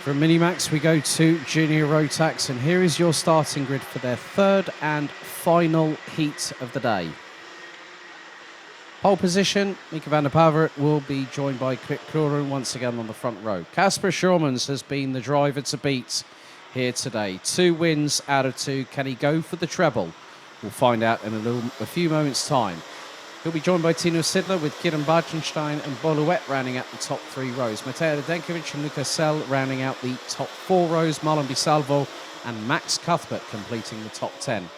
From Minimax, we go to Junior Rotax, and here is your starting grid for their third and final heat of the day. Pole position, Mika van der Pavert will be joined by Krit Kloren once again on the front row. Casper Schurmans has been the driver to beat here today. 2 wins out of 2. Can he go for the treble? We'll find out in a few moments' time. He'll be joined by Tino Sidler with Kieran Bartenstein and Boluet rounding out the top 3 rows. Mateo Radenkovic and Luca Sell rounding out the top 4 rows. Marlon Bisalvo and Max Cuthbert completing the top 10.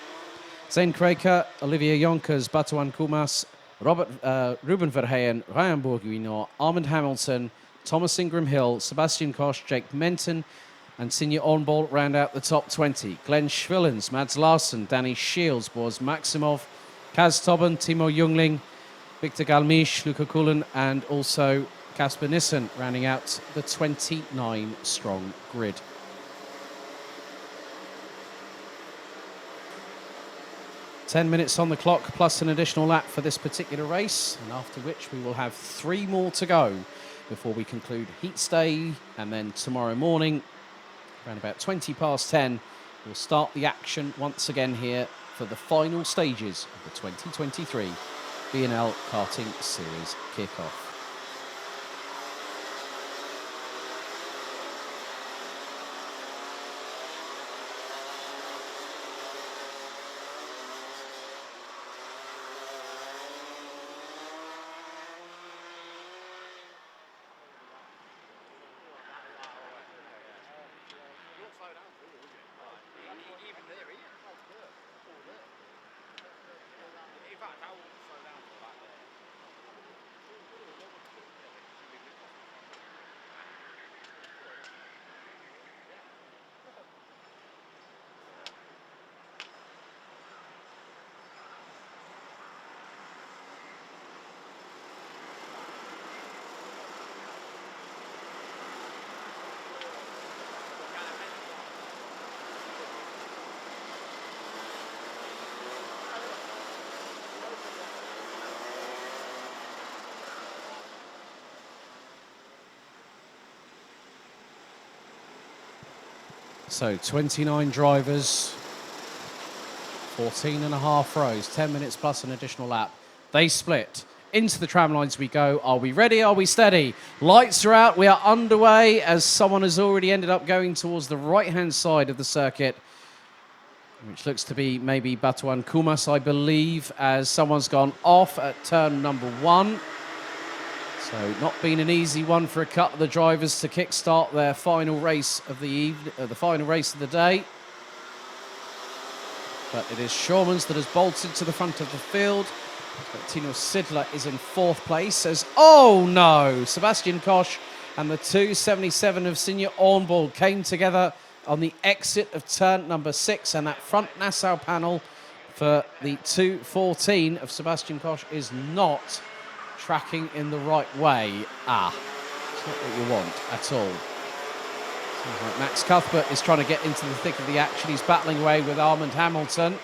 Zane Kreker, Olivier Jonkers, Batuan Kumas, Ruben Verheyen, Ryan Bourguignon, Armand Hamilton, Thomas Ingram Hill, Sebastian Koch, Jake Menton, and Sinja Ornbolt round out the top 20. Glenn Schwillens, Mads Larsen, Danny Shields, Boris Maximov, Kaz Tobben, Timo Jungling, Victor Galmisch, Luca Kulin, and also Casper Nissen rounding out the 29-strong grid. Ten minutes on the clock, plus an additional lap for this particular race, and after which we will have 3 more to go before we conclude heats day, and then tomorrow morning, around about 20 past 10, we'll start the action once again here for the final stages of the 2023 BNL Karting Series kickoff. So 29 drivers, 14 and a half rows, 10 minutes plus an additional lap. They split. Into the tram lines we go. Are we ready? Are we steady? Lights are out. We are underway as someone has already ended up going towards the right-hand side of the circuit, which looks to be maybe Batuan Kumas, I believe, as someone's gone off at turn number 1. So not been an easy one for a couple of the drivers to kickstart their final race of the evening, the final race of the day. But it is Schurmans that has bolted to the front of the field. But Tino Sidler is in 4th place as, oh no, Sebastian Koch and the 277 of Sinja Ornbold came together on the exit of turn number 6, and that front Nassau panel for the 214 of Sebastian Koch is not tracking in the right way. It's not what you want at all. Seems like Max Cuthbert is trying to get into the thick of the action. He's battling away with Armand Hamilton.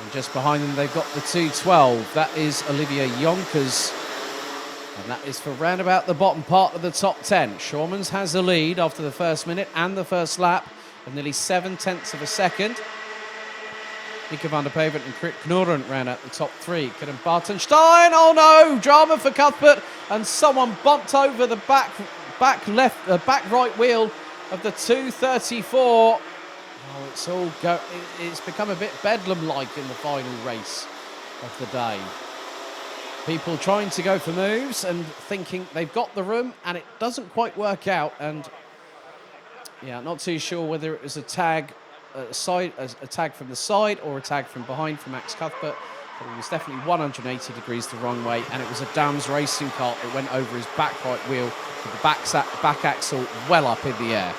And just behind them, they've got the 212. That is Olivier Jonkers. And that is for round about the bottom part of the top 10. Schurmans has the lead after the first minute and the first lap of nearly 7/10 of a second. Mika van der Pavert and Krit Kloren round out the top 3. Kieran Bartenstein, oh no, drama for Cuthbert, and someone bumped over the back right wheel of the 234. Oh, it's become a bit bedlam-like in the final race of the day. People trying to go for moves and thinking they've got the room, and it doesn't quite work out. And yeah, not too sure whether it was a tag from the side or a tag from behind for Max Cuthbert, but it was definitely 180 degrees the wrong way, and it was a Dams racing cart that went over his back right wheel with the back axle well up in the air.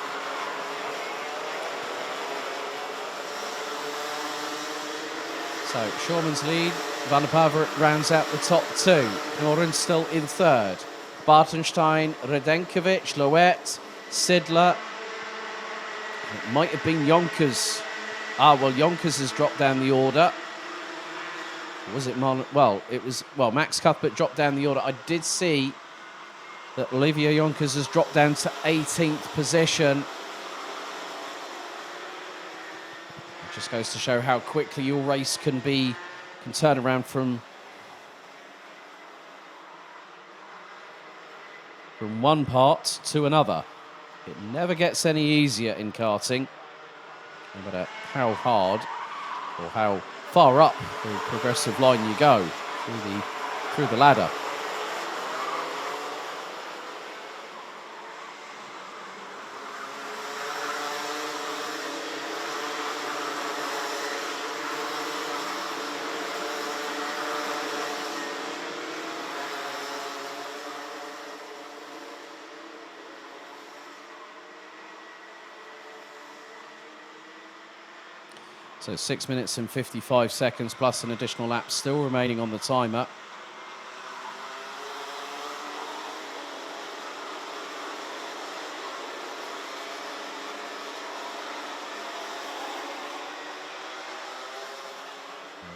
So Schurmans lead, Van der Pavert rounds out the top 2, Kloren still in 3rd, Bartenstein, Radenkovic, Loet, Sidler. It might have been Jonkers. Jonkers has dropped down the order. Was it Marlon? Max Cuthbert dropped down the order. I did see that Olivier Jonkers has dropped down to 18th position. It just goes to show how quickly your race can turn around from one part to another. It never gets any easier in karting, no matter how hard or how far up the progressive line you go through the ladder. So 6 minutes and 55 seconds plus an additional lap still remaining on the timer.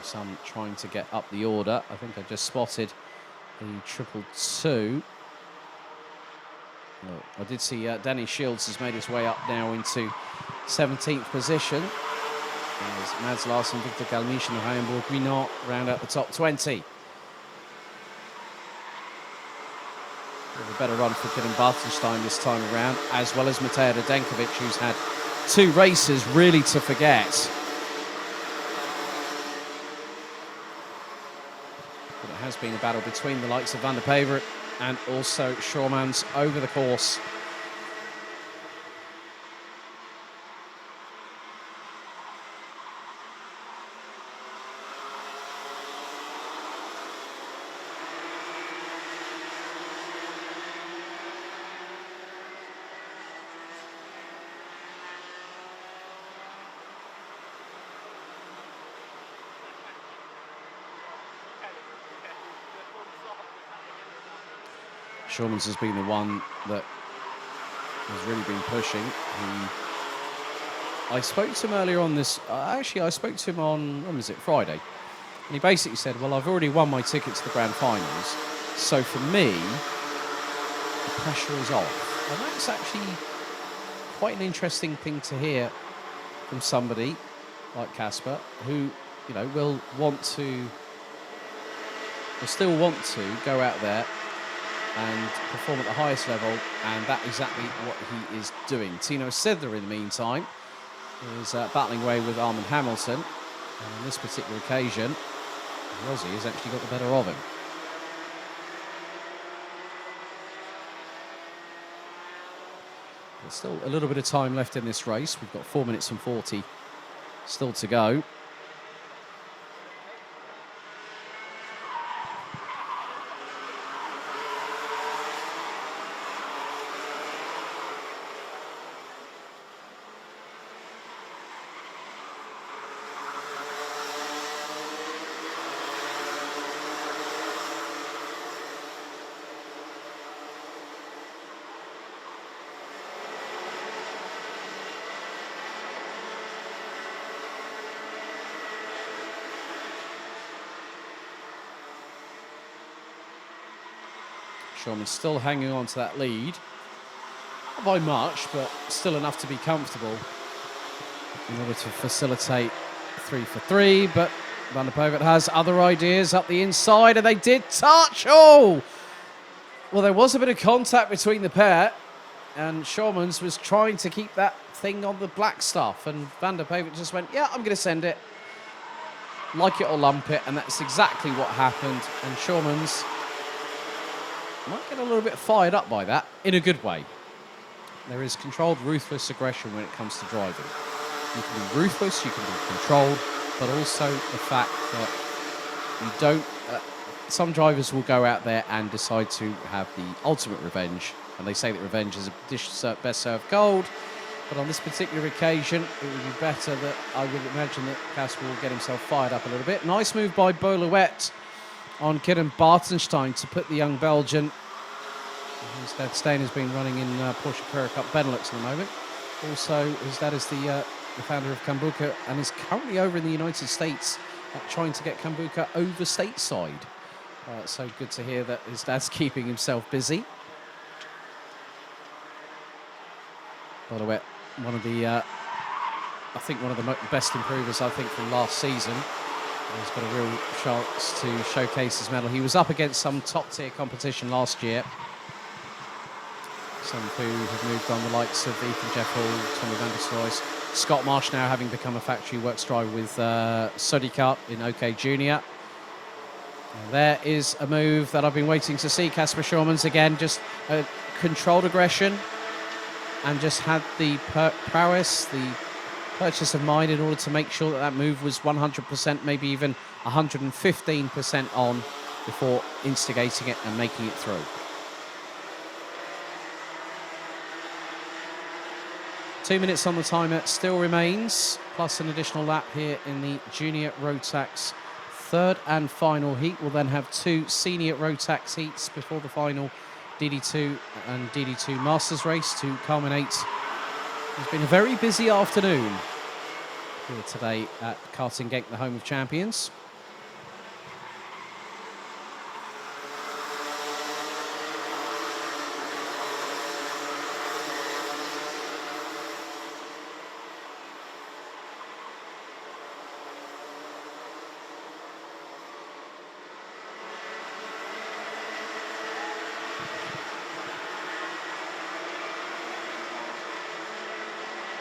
Some trying to get up the order. I think I just spotted the 222. Well, I did see Danny Shields has made his way up now into 17th position. As Mads Larsen, Victor Galmiche and Heimburg Guinot round out the top 20. A better run for Kidden Bartenstein this time around, as well as Matej Radenkovic, who's had 2 races really to forget. But it has been a battle between the likes of Van der Pevert and also Schormans over the course. Schormans has been the one that has really been pushing. I spoke to him earlier on this. Actually, I spoke to him on, when was it, Friday? And he basically said, well, I've already won my ticket to the grand finals. So for me, the pressure is off. And that's actually quite an interesting thing to hear from somebody like Casper, who, you know, will still want to go out there and perform at the highest level, and that's exactly what he is doing. Tino Sidler, in the meantime, is battling away with Armand Hamilton, and on this particular occasion, Rossi has actually got the better of him. There's still a little bit of time left in this race. We've got 4 minutes and 40 still to go. Schorman's still hanging on to that lead. Not by much, but still enough to be comfortable in order to facilitate 3 for 3. But Van der Pevert has other ideas up the inside, and they did touch. Oh! Well, there was a bit of contact between the pair, and Schormans was trying to keep that thing on the black stuff, and Van der Pevert just went, yeah, I'm going to send it. Like it or lump it, and that's exactly what happened. And Schormans might get a little bit fired up by that, in a good way. There is controlled, ruthless aggression when it comes to driving. You can be ruthless, you can be controlled, but also the fact that you don't... some drivers will go out there and decide to have the ultimate revenge, and they say that revenge is a dish best served cold, but on this particular occasion, it would be better that, I would imagine that Casper will get himself fired up a little bit. Nice move by Beaulouet on Kidden Bartenstein to put the young Belgian, his dad Stain has been running in Porsche Carrera Cup Benelux at the moment. Also, his dad is the founder of Kambuka and is currently over in the United States trying to get Kambuka over stateside. So good to hear that his dad's keeping himself busy. Bolowet, one of the, I think one of the best improvers, I think, from last season. He's got a real chance to showcase his medal. He was up against some top-tier competition last year. Some who have moved on, the likes of Ethan Jeff Hall, Tommy van der Sloys, Scott Marsh now having become a factory works driver with Sodikat in OK Junior. There is a move that I've been waiting to see. Kasper Schurmans again, just controlled aggression and just had the prowess, the purchase of mind in order to make sure that that move was 100%, maybe even 115% on before instigating it and making it through. 2 minutes on the timer still remains, plus an additional lap here in the Junior Rotax third and final heat. We'll then have 2 Senior Rotax heats before the final DD2 and DD2 Masters race to culminate. It's been a very busy afternoon here today at Karting, the home of champions.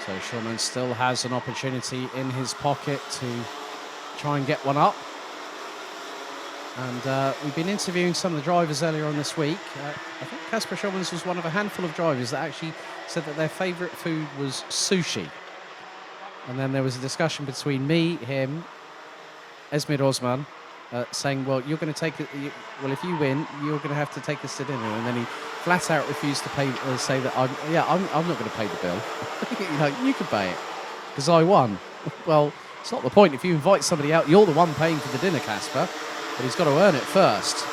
So Schurmans still has an opportunity in his pocket to try and get one up. And we've been interviewing some of the drivers earlier on this week. I think Kasper Schurmans was one of a handful of drivers that actually said that their favourite food was sushi. And then there was a discussion between me, him, Esmir Osman, saying, well, you're going to take it. Well, if you win, you're going to have to take us to dinner. And then he flat out refused to pay. Say that I'm not going to pay the bill. You know, you can pay it because I won. Well, it's not the point. If you invite somebody out, you're the one paying for the dinner, Kasper. But he's got to earn it first.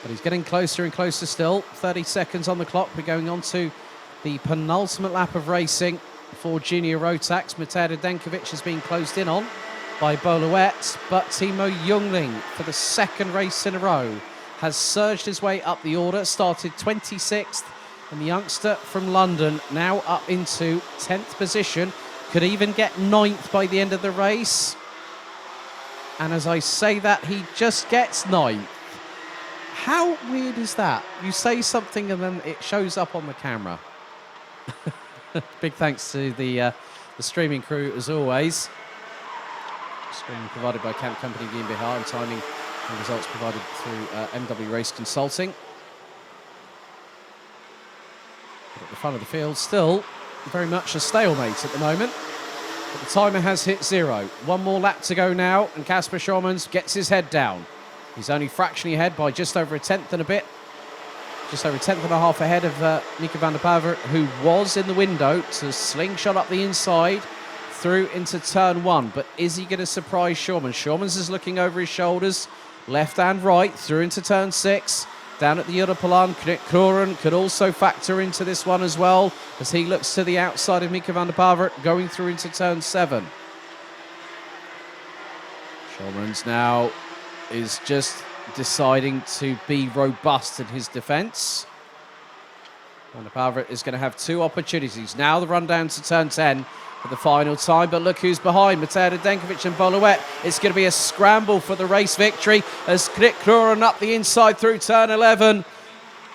But he's getting closer and closer still. 30 seconds on the clock. We're going on to the penultimate lap of racing for Junior Rotax. Matej Denkovic has been closed in on by Bolowet, but Timo Jungling, for the second race in a row, has surged his way up the order, started 26th, and the youngster from London now up into 10th position, could even get 9th by the end of the race. And as I say that, he just gets 9th. How weird is that? You say something and then it shows up on the camera. Big thanks to the streaming crew as always. Streaming provided by Camp Company GmbH and timing and results provided through MW Race Consulting. But at the front of the field, still very much a stalemate at the moment. But the timer has hit 0. One more lap to go now, and Kasper Schurmans gets his head down. He's only fractionally ahead by just over a tenth and a bit. Just over a tenth and a half ahead of Mika van der Pavert, who was in the window to slingshot up the inside through into turn 1. But is he going to surprise Schurmans? Schurmans is looking over his shoulders, left and right, through into turn 6. Down at the Europalan, Kloren could also factor into this one as well, as he looks to the outside of Mika van der Pavert, going through into turn 7. Schurmans now is just deciding to be robust in his defence. Van der Pavert is going to have 2 opportunities. Now the run down to turn 10 for the final time, but look who's behind, Matej Denkovic and Bolowet. It's going to be a scramble for the race victory as Kloren up the inside through turn 11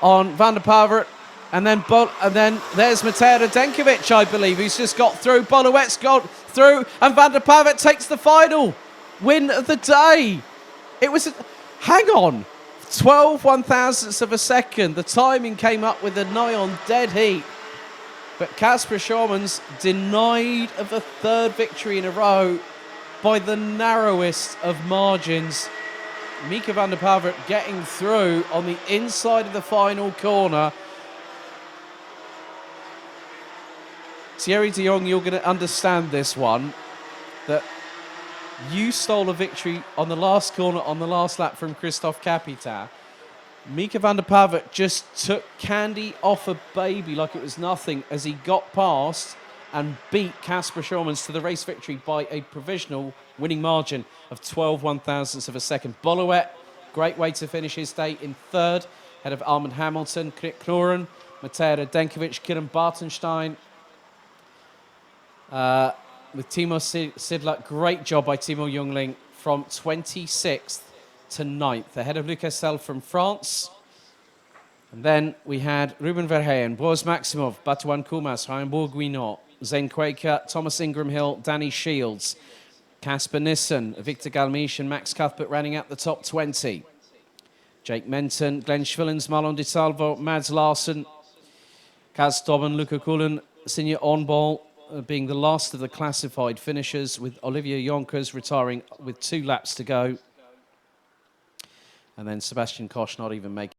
on Van der Pavert. And then there's Matej Denkovic, I believe, who's just got through. Bolowet's got through, and Van der Pavert takes the final win of the day. It was, hang on, 12 1,000ths of a second. The timing came up with a nigh on dead heat. But Kasper Schurmans denied of a 3rd victory in a row by the narrowest of margins. Mika van der Pavert getting through on the inside of the final corner. Thierry de Jong, you're going to understand this one, that you stole a victory on the last corner on the last lap from Christophe Capita. Mika van der Pavert just took candy off a baby like it was nothing as he got past and beat Kasper Schurmans to the race victory by a provisional winning margin of 12 1,000ths of a second. Bolowet, great way to finish his day in 3rd, ahead of Armand Hamilton. Kloren Mateo Denkovic, Kieran Bartenstein. With Timo Sidler, great job by Timo Jungling from 26th to 9th, ahead of Lucas Sell from France. And then we had Ruben Verheyen, Boaz Maximov, Batuan Kumas, Ryan Bourguinot, Zane Quaker, Thomas Ingram Hill, Danny Shields, Casper Nissen, Victor Galmiche and Max Cuthbert running out the top 20. Jake Menton, Glenn Schwillens, Marlon Di Salvo, Mads Larsen, Kaz Tobben, Luca Cullen, Sinja Onbol being the last of the classified finishers, with Olivier Jonkers retiring with 2 laps to go. And then Sebastian Koch not even making